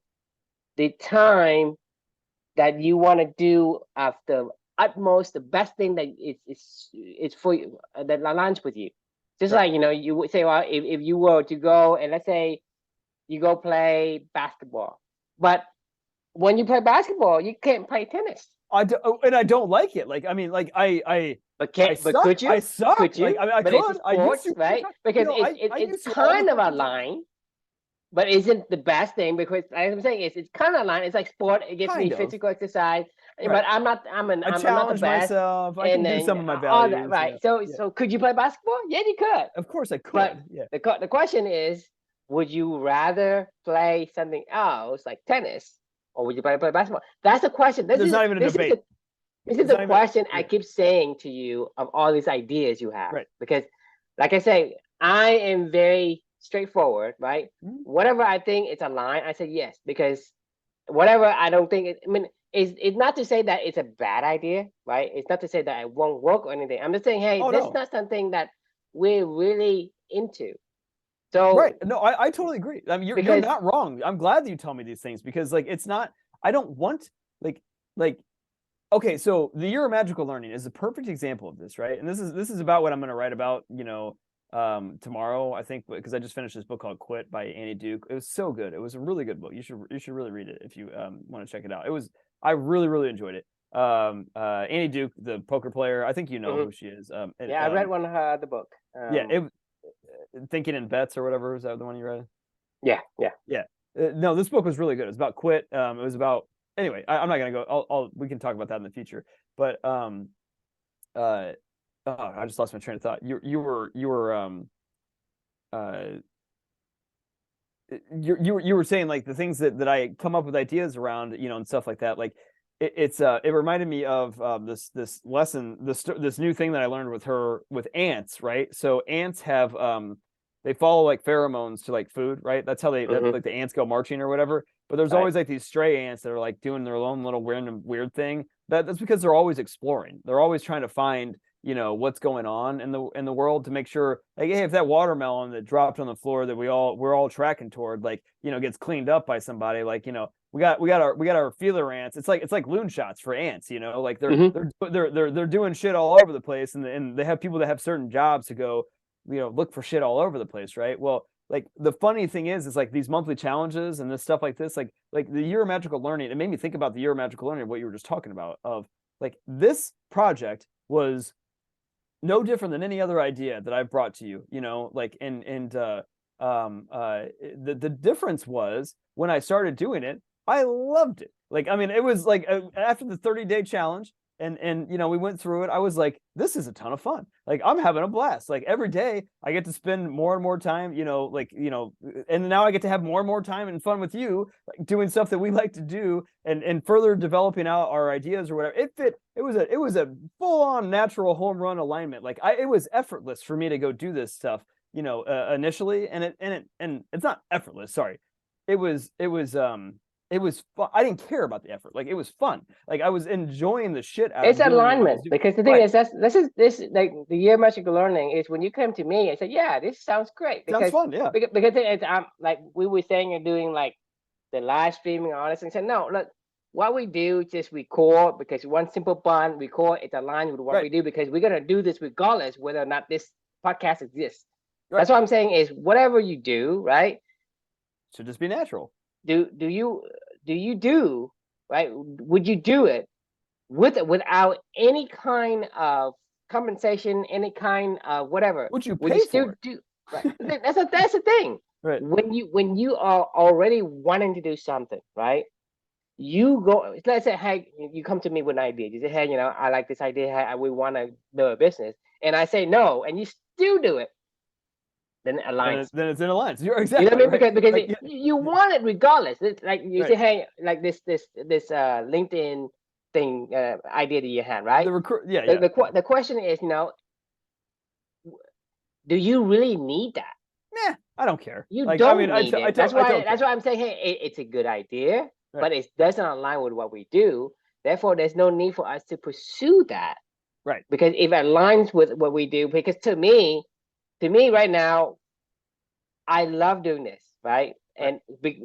the time that you want to do of the utmost, the best thing that is for you, that aligns with you. Just like, you would say, well, if you were to go and let's say you go play basketball, but when you play basketball, you can't play tennis. I don't like it. Like, I mean, like but could you? I suck. Could you? Like, I mean, I but could. It's sports, right? Because it's kind of a line, but isn't the best thing, because like I'm saying, it's kind of a line. It's like sport. It gives me physical exercise, but I'm not. I'm not the best. Myself. I can do some of my values. Right. So could you play basketball? Yeah, you could. Of course, I could. But yeah. The question is, would you rather play something else like tennis, or would you play basketball? That's the question. There's not even a debate. This is the question I keep saying to you of all these ideas you have. Right. Because, like I say, I am very straightforward, right? Whatever I think it's a line, I say yes. Because whatever I don't think, it's not to say that it's a bad idea, right? It's not to say that it won't work or anything. I'm just saying, hey, this is not something that we're really into. So no, I totally agree. I mean, you're not wrong. I'm glad that you tell me these things, because like, it's not, I don't want like okay, so the Year of Magical Learning is a perfect example of this, right? And this is about what I'm going to write about, tomorrow, I think, because I just finished this book called Quit by Annie Duke. It was so good. It was a really good book. You should really read it if you want to check it out. I really, really enjoyed it. Annie Duke, the poker player, I think you know who she is. I read one of her other book. Thinking in Bets or whatever. Was that the one you read? Yeah. No, this book was really good. It was about Quit. It was about, anyway, I'm not gonna go. We can talk about that in the future. But I just lost my train of thought. You were saying like the things that I come up with ideas around, and stuff like that. Like it reminded me of this lesson, this new thing that I learned with ants, right? So ants have they follow like pheromones to like food, right? That's how like the ants go marching or whatever. But there's always like these stray ants that are like doing their own little weird thing. That's because they're always exploring. They're always trying to find, what's going on in the world, to make sure, like, hey, if that watermelon that dropped on the floor that we're all tracking toward, like, gets cleaned up by somebody, like, we got our feeler ants. It's like loon shots for ants, like they're doing shit all over the place, and they have people that have certain jobs to go, look for shit all over the place, right? Well, like the funny thing is like these monthly challenges and this stuff like this, like the Year of Magical Learning, it made me think about the Year of Magical Learning, what you were just talking about, of like this project was no different than any other idea that I've brought to you, like, the difference was when I started doing it, I loved it. Like, I mean, it was like after the 30-day challenge, and we went through it, I was like, this is a ton of fun. Like, I'm having a blast. Like, every day I get to spend more and more time, and now I get to have more and more time and fun with you, like doing stuff that we like to do, and further developing out our ideas or whatever. It was a full-on natural home run alignment. Like, it was effortless for me to go do this stuff, initially, and it's not effortless. Sorry. It was fun. I didn't care about the effort. Like, it was fun. Like, I was enjoying the shit out of it. It's alignment, because the thing is, this like the Year of Magical Learning is when you came to me and said, yeah, this sounds great. Because, sounds fun, yeah. Because it's like we were saying, you're doing like the live streaming, all this, and say, no, look, what we do is just record because one simple button, record, it aligns with what we do because we're gonna do this regardless whether or not this podcast exists. That's what I'm saying is whatever you do, right? Should just be natural. Do you do right? Would you do it without any kind of compensation, any kind of whatever? Would you Would pay you still for it? do right? That's the thing. Right. When you are already wanting to do something, right? You go, let's say, hey, you come to me with an idea. You say, hey, you know, I like this idea. Hey, we want to build a business. And I say no, and you still do it. Then it aligns. Then it's in alliance. You're exactly. You know what I mean? Because like, you want it regardless. It's like you say, hey, like this LinkedIn thing idea that you had, right? The question is, you know, do you really need that? Nah, I don't care. You don't need it. That's why I'm saying, hey, it's a good idea, right. but it doesn't align with what we do. Therefore, there's no need for us to pursue that. Right. Because if it aligns with what we do, because to me right now, I love doing this, right? And the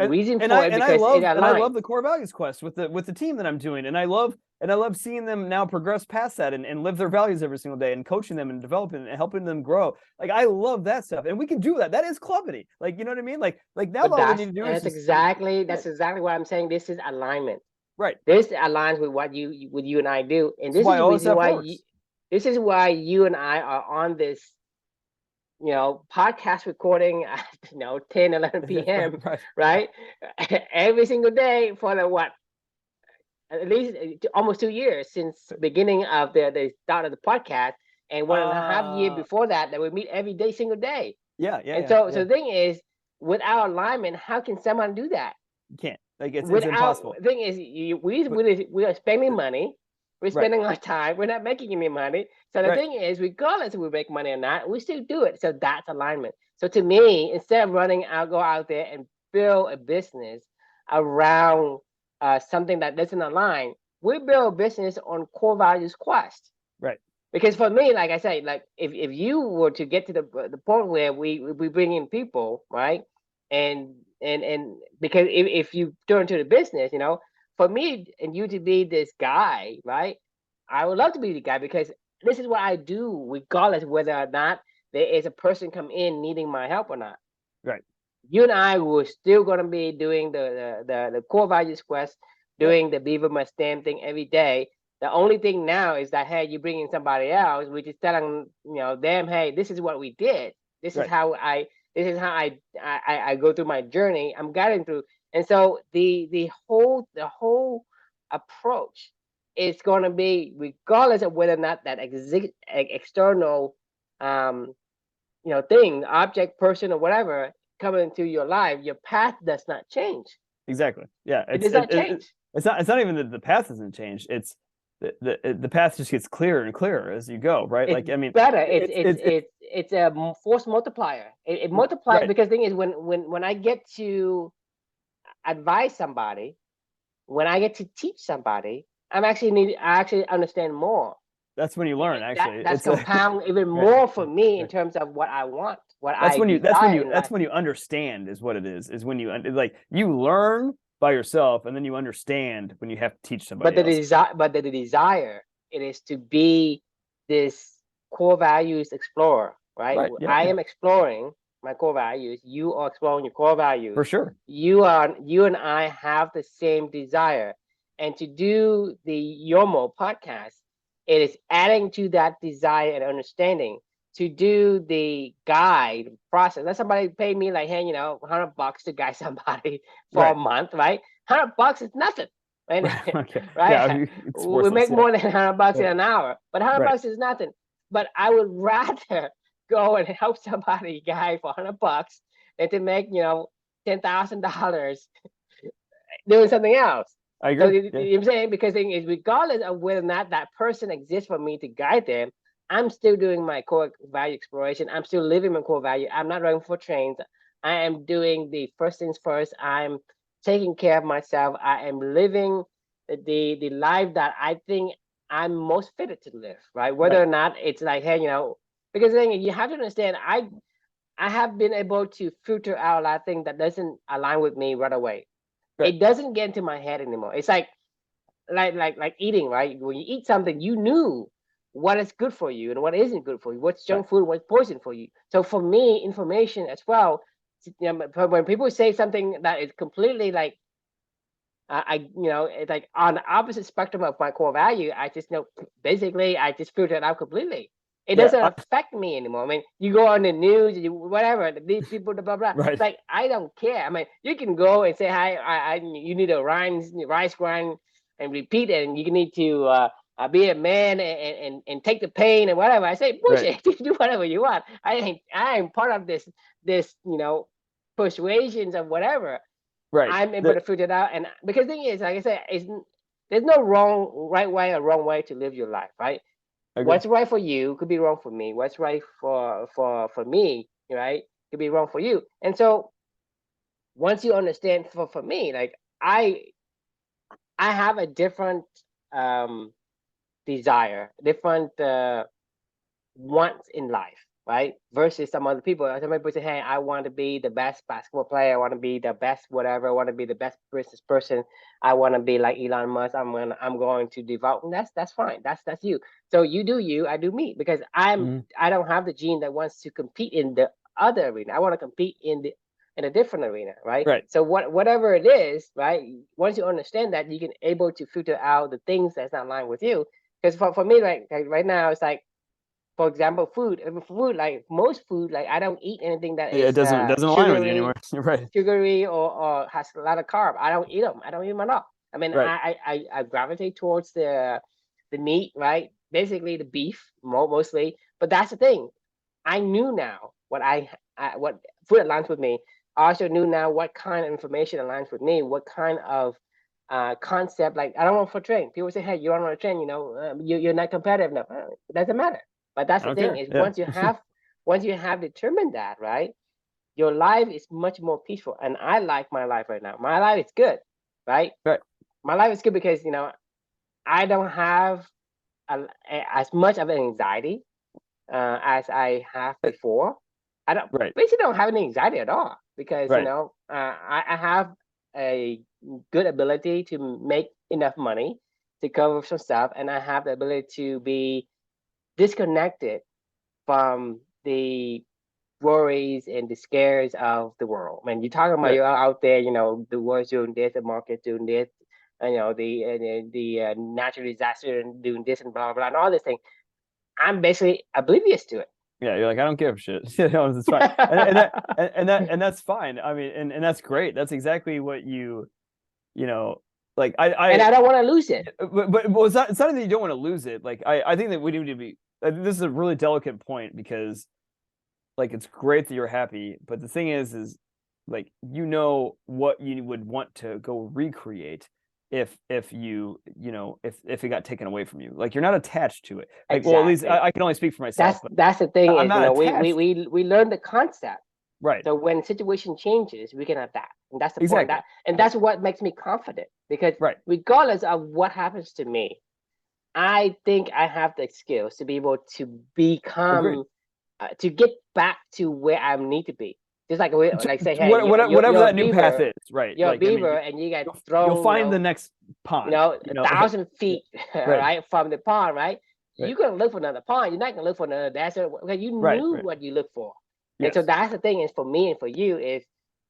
reason for it because it aligns. And I love the core values quest with the team that I'm doing, and I love seeing them now progress past that and live their values every single day and coaching them and developing and helping them grow. Like I love that stuff, and we can do that. That is clubbity. Like you know what I mean? Like now all we need to do is that's exactly what I'm saying. This is alignment. Right. This aligns with what you and I do, and this is why you and I are on this, you know, podcast recording at 10, 11 p.m. right? Every single day for at least almost 2 years since the beginning of the start of the podcast, and 1.5 years before that we meet every day, single day. So the thing is, without alignment, how can someone do that? You can't. Like it's impossible. The thing is, we are spending money. We're spending our time. We're not making any money. So the thing is, regardless if we make money or not, we still do it. So that's alignment. So to me, instead of go out there and build a business around something that doesn't align, we build a business on core values quest. Right. Because for me, like I say, like if you were to get to the point where we bring in people, right, and because if you turn to the business, you know, for me and you to be this guy, right? I would love to be the guy because this is what I do, regardless whether or not there is a person come in needing my help or not. Right. You and I were still going to be doing the core values quest, doing the Beaver Must Stand thing every day. The only thing now is that, hey, you bring in somebody else, which is telling them, hey, this is what we did. This is how I go through my journey. I'm guiding through. And so the whole approach is going to be, regardless of whether or not that external thing, object, person, or whatever coming into your life, your path does not change. Exactly. Yeah. It does not change. It's not even that the path hasn't changed. It's the path just gets clearer and clearer as you go, right? It's better. It's a force multiplier. It multiplies because the thing is, when I get to advise somebody, when I get to teach somebody, I actually understand more. That's when you learn. Actually, that's compound even more for me in terms of what I want. That's when you understand is what it is. Is when you you learn by yourself, and then you understand when you have to teach somebody. But the desire, it is to be this core values explorer, right? I am exploring my core values. You are exploring your core values. For sure. You and I have the same desire, and to do the Yoml podcast, it is adding to that desire and understanding. To do the guide process, let somebody pay me like, hey, $100 to guide somebody for a month, right? $100 is nothing, right? Okay. Right? Yeah, we make more than $100 in an hour, but $100 is nothing. But I would rather go and help somebody guide for $100 than to make $10,000 doing something else. I agree. So, you know what I'm saying? Because the thing is, regardless of whether or not that person exists for me to guide them, I'm still doing my core value exploration. I'm still living my core value. I'm not running for trains. I am doing the first things first. I'm taking care of myself. I am living the life that I think I'm most fitted to live, right? Whether or not it's like, hey, because the thing is, you have to understand, I have been able to filter out a lot of things that doesn't align with me right away. Right. It doesn't get into my head anymore. It's like eating, right? When you eat something, you knew what is good for you and what isn't good for you, what's junk food, what's poison for you. So for me, information as well. When people say something that is completely like it's like on the opposite spectrum of my core value, I just know basically I just filter it out completely. It Yeah, doesn't affect me anymore. I mean, you go on the news, whatever, these people, blah, blah. right. It's like, I don't care. I mean, you can go and say, hi, you need a rice grind and repeat it, and you need to be a man and take the pain and whatever. I say, bullshit, you do whatever you want. I ain't part of this, persuasions of whatever. Right. I'm able to figure it out. And because the thing is, like I said, there's no right way or wrong way to live your life, right? What's right for you could be wrong for me. What's right for me, right, could be wrong for you. And so once you understand, for me, like I have a different desire, different wants in life, right? Versus some other people. Some people say, hey, I want to be the best basketball player. I want to be the best whatever. I want to be the best business person. I want to be like Elon Musk. I'm going to devote. And that's fine. That's you. So you do you, I do me, because I don't have the gene that wants to compete in the other arena. I want to compete in a different arena, right? Right. So whatever it is, right? Once you understand that, you can able to filter out the things that's not aligned with you. Because for me, like right now, it's like, for example, food. Like most food, like I don't eat anything that is it doesn't align with you anymore. Right. Sugary or has a lot of carb. I don't eat them. I don't eat them at all. I mean, right. I gravitate towards the meat, right? Basically the beef, mostly. But that's the thing. I knew now what food aligns with me. I also knew now what kind of information aligns with me, what kind of concept. Like, I don't want to train. People say, hey, you don't want to train, you're not competitive enough. It doesn't matter. But that's the thing, is once you have determined that, right, your life is much more peaceful. And I like my life right now. My life is good, right? Right. My life is good because I don't have as much of an anxiety as I have before. I basically don't have any anxiety at all, because I have a good ability to make enough money to cover some stuff, and I have the ability to be disconnected from the worries and the scares of the world. When you're talking about you're out there, the world's doing this, the market's doing this, the natural disaster and doing this and blah blah and all this thing. I'm basically oblivious to it. Yeah, you're like, I don't give a shit. It's fine, and that's fine. I mean, and that's great. That's exactly what like and I don't want to lose it. But it's not that you don't want to lose it. Like I think that we need to be. This is a really delicate point, because like it's great that you're happy, but the thing is like what you would want to go recreate if it got taken away from you. Like, you're not attached to it. Like, exactly. Well, at least I can only speak for myself. That's the thing. I'm not attached. We learn the concept. Right. So when situation changes, we can adapt. And that's the point. That's what makes me confident, because regardless of what happens to me, I think I have the skills to be able to become to get back to where I need to be. Just like say, hey, whatever that new path is, right? You're a beaver, and you get thrown. You'll find the next pond. 1,000 feet right from the pond, right? You're gonna look for another pond. You're not gonna look for another desert, because you knew what you look for. Yes. And so that's the thing, is for me and for you, is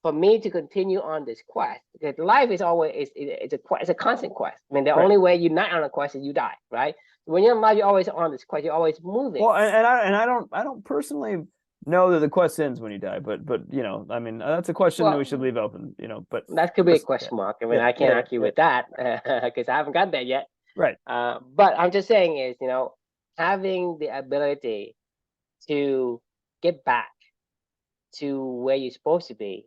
for me to continue on this quest, because life is always it's a constant quest. I mean, the only way you're not on a quest is you die, right? When you're in life, you're always on this quest. You're always moving. Well, and I don't personally know that the quest ends when you die, but I mean, that's a question that we should leave open. But that could be a question mark. I mean, I can't argue with that, because I haven't got that yet. Right. But I'm just saying is, having the ability to get back to where you're supposed to be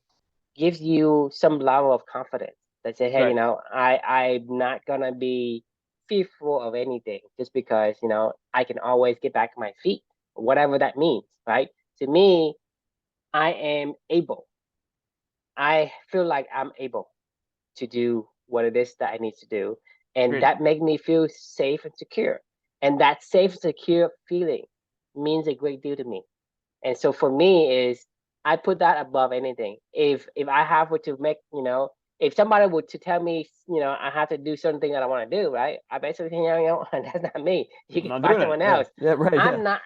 gives you some level of confidence that say, hey, I'm not gonna be fearful of anything, just because I can always get back on my feet, whatever that means, right? To me, I am able. I feel like I'm able to do what it is that I need to do, and that makes me feel safe and secure. And that safe and secure feeling means a great deal to me. And so for me is, I put that above anything. If I have to make, if somebody would to tell me, I have to do something that I want to do, right? I basically think, that's not me. You I'm can not find doing it. someone Yeah. else. Yeah. Right. Yeah. I'm not.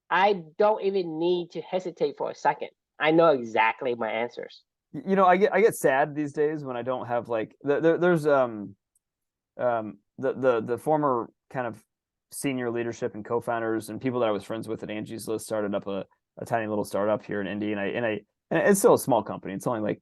I don't even need to hesitate for a second. I know exactly my answers. I get sad these days when I don't have like there's the former kind of senior leadership and co-founders and people that I was friends with at Angie's List started up a tiny little startup here in Indy, and it's still a small company. It's only like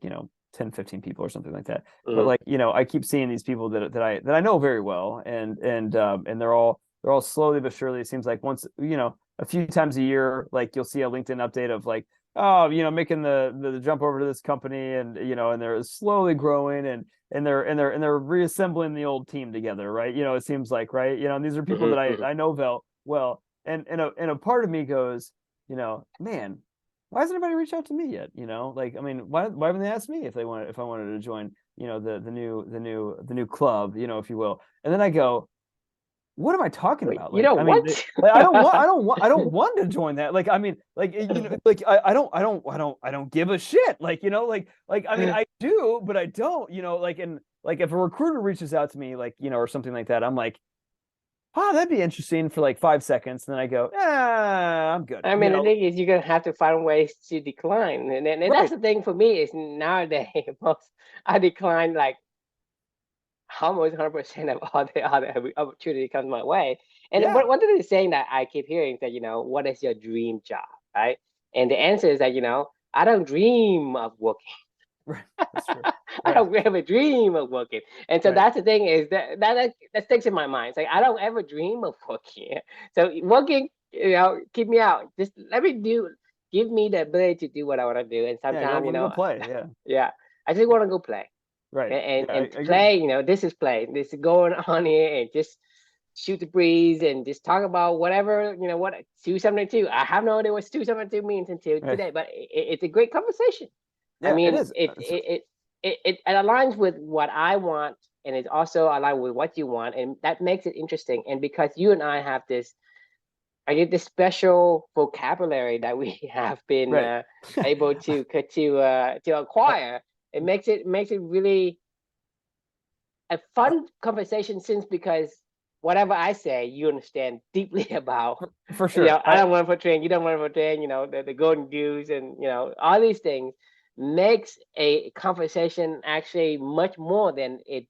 10, 15 people or something like that. But like I keep seeing these people that I know very well, and they're all slowly but surely. It seems like once a few times a year, like you'll see a LinkedIn update of like, oh, making the jump over to this company, and they're slowly growing, and they're reassembling the old team together, right? It seems like, right? And these are people that I know well, and a part of me goes, man, why hasn't anybody reached out to me yet? Like, I mean, why haven't they asked me if I wanted to join, the new club, if you will? And then I go, what am I talking about? You Like, know I mean, what? like, I don't want to join that. Like, I mean, like, like I don't give a shit. Like, I mean, I do, but I don't, like, and like, if a recruiter reaches out to me, like, or something like that, I'm like, oh, that'd be interesting for like 5 seconds. And then I go, I'm good. I mean, the thing is, you're gonna have to find ways to decline, and Right. that's the thing for me is nowadays I decline like almost 100% of all the other opportunity comes my way. And Yeah. one of the saying that I keep hearing is that, what is your dream job, right? And the answer is that, I don't dream of working. Right. That's true. I Right. don't ever dream of working. And so Right. that's the thing is that sticks in my mind. It's like, I don't ever dream of working. So working, keep me out. Just give me the ability to do what I want to do. And Yeah. sometimes, Go play. Yeah. yeah, I just want to go play. Right. Yeah, And I agree. play, this is play. This is going on here and just shoot the breeze and just talk about whatever, what 272. I have no idea what 272 means until Right. today, but it's a great conversation. I Yeah, it mean, is. it aligns with what I want, and it's also aligned with what you want, and that makes it interesting. And because you and I have this, I get this special vocabulary that we have been Right. able to Uh, acquire. It makes it really a uh, fun conversation, since because whatever I say, you understand deeply about. for sure. I don't want to portray, you don't want to portray, the golden goose, and all these things makes a conversation actually much more than it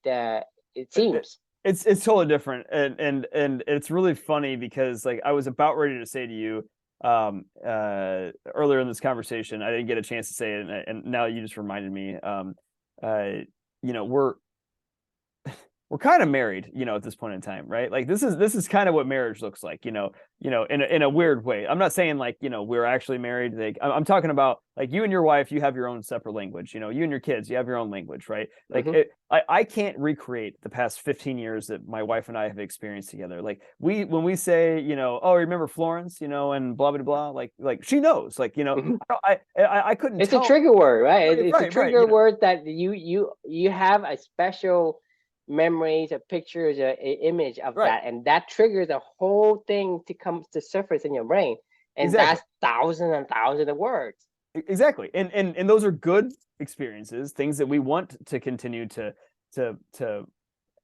It, seems. it's totally different, and it's really funny because like I was about ready to say to you earlier in this conversation, I didn't get a chance to say it, and now you just reminded me. Uh we're kind of married, at this point in time, right? Like this is kind of what marriage looks like, in a weird way. I'm not saying like, we're actually married. Like I'm talking about like you and your wife, you have your own separate language, you and your kids, you have your own language, right? Like I can't recreate the past 15 years that my wife and I have experienced together. Like when we say, oh, remember Florence, and blah, blah, blah, like she knows, like, I couldn't It's a tell. trigger word, right? Right, It's a right, trigger word that you have a special memories or pictures or image of right. that, and that triggers a whole thing to come to surface in your brain, and Exactly. that's thousands and thousands of words. Exactly. And those are good experiences, things that we want to continue to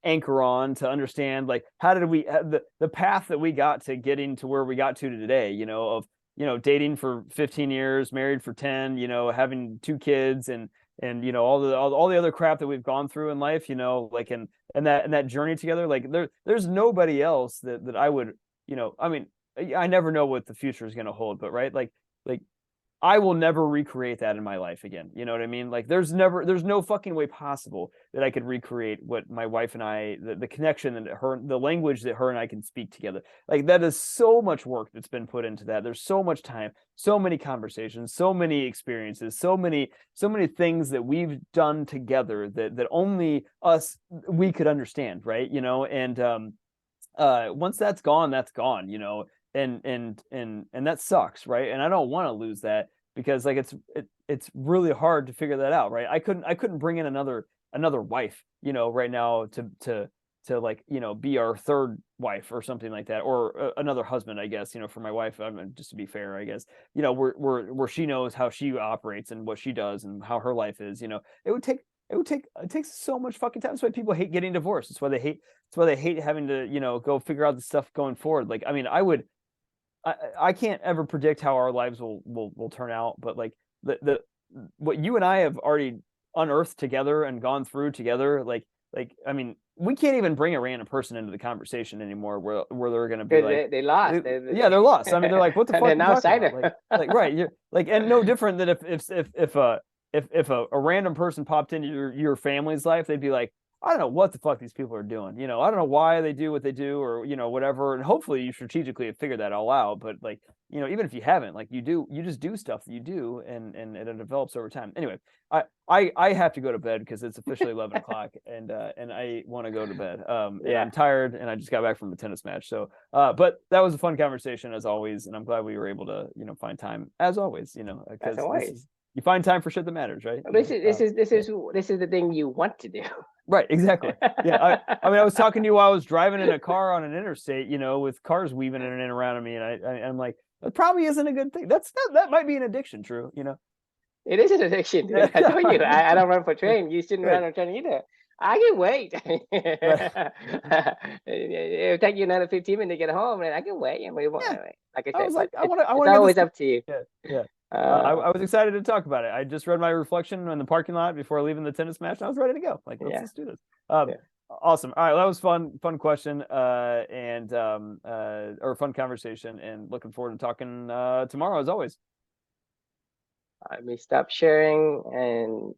anchor on, to understand, like how did we the path that we got to getting to where we got to today, of dating for 15 years, married for 10, having 2 kids, and all the other crap that we've gone through in life, like and that journey together. Like there's nobody else that I would, I mean, I never know what the future is going to hold, but right, like I will never recreate that in my life again. You know what I mean? Like there's no fucking way possible that I could recreate what my wife and I, the connection and the language that her and I can speak together. Like that is so much work that's been put into that. There's so much time, so many conversations, so many experiences, so many things that we've done together that only we could understand. Right. And once that's gone, and that sucks, right? And I don't want to lose that, because like it's really hard to figure that out, right? I couldn't bring in another wife, right now, like, you know, be our third wife or something like that, or another husband, I guess, you know, for my wife. I mean, just to be fair, I guess, you know, where she knows how she operates and what she does and how her life is, you know, it takes so much fucking time. That's why people hate getting divorced. It's why they hate having to, you know, go figure out the stuff going forward. Like, I mean, I can't ever predict how our lives will turn out, but like the what you and I have already unearthed together and gone through together, like I mean, we can't even bring a random person into the conversation anymore where they're going to be like, they lost. Yeah, they're lost. I mean, they're like, what the fuck are They're you an talking outsider. about? Like right, you're like, and no different than if a random person popped into your family's life, they'd be like, I don't know what the fuck these people are doing. You know, I don't know why they do what they do, or, you know, whatever. And hopefully you strategically have figured that all out. But like, you know, even if you haven't, like you just do stuff that you do, and it develops over time. Anyway, I have to go to bed because it's officially 11 o'clock, and I want to go to bed. And Yeah. I'm tired, and I just got back from a tennis match. So, but that was a fun conversation as always, and I'm glad we were able to, you know, find time as always. You know, because you find time for shit that matters, right? This is the thing you want to do. Right, exactly. Yeah, I mean, I was talking to you while I was driving in a car on an interstate, you know, with cars weaving in and around me, and I'm like, that probably isn't a good thing. That might be an addiction, True. You know, it is an addiction, dude. I told you, I don't run for train. You shouldn't run on train either. I can wait. It'll take you another 15 minutes to get home, and I can wait. And like I said, I was like, I want it's to. always up to you. Yeah. I was excited to talk about it. I just read my reflection in the parking lot before leaving the tennis match, and I was ready to go. Like, let's do this. Awesome. All right, that was fun question, or fun conversation, and looking forward to talking tomorrow as always. Let me stop sharing and